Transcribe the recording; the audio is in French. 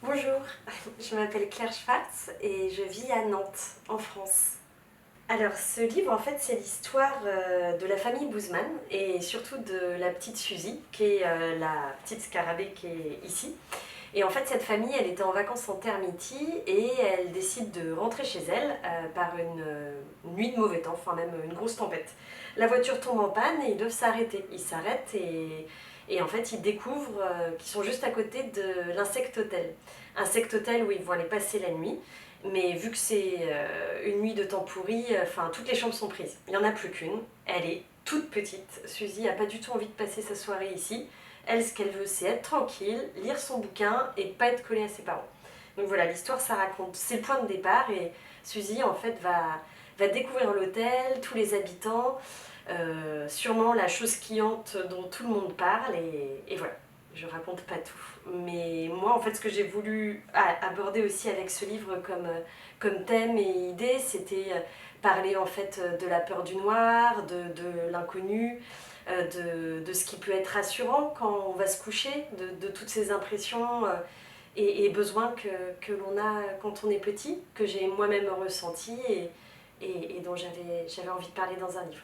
Bonjour, je m'appelle Claire Schwartz et je vis à Nantes, en France. Alors ce livre en fait c'est l'histoire de la famille Bouzman et surtout de la petite Suzy qui est la petite scarabée qui est ici. Et en fait cette famille elle était en vacances en Termiti et elle décide de rentrer chez elle par une nuit de mauvais temps, enfin même une grosse tempête. La voiture tombe en panne et ils doivent s'arrêter. Ils s'arrêtent et en fait ils découvrent qu'ils sont juste à côté de l'insecte hôtel. Insecte hôtel où ils vont aller passer la nuit. Mais vu que c'est une nuit de temps pourri, enfin toutes les chambres sont prises. Il n'y en a plus qu'une. Elle est toute petite. Suzy n'a pas du tout envie de passer sa soirée ici. Elle, ce qu'elle veut, c'est être tranquille, lire son bouquin et pas être collée à ses parents. Donc voilà, l'histoire, ça raconte, c'est le point de départ et Suzy, en fait, va découvrir l'hôtel, tous les habitants, sûrement la chose qui hante dont tout le monde parle et voilà. Je raconte pas tout. Mais moi, en fait, ce que j'ai voulu aborder aussi avec ce livre comme thème et idée, c'était parler en fait de la peur du noir, de l'inconnu, de ce qui peut être rassurant quand on va se coucher, de toutes ces impressions et besoins que l'on a quand on est petit, que j'ai moi-même ressenti et dont j'avais envie de parler dans un livre.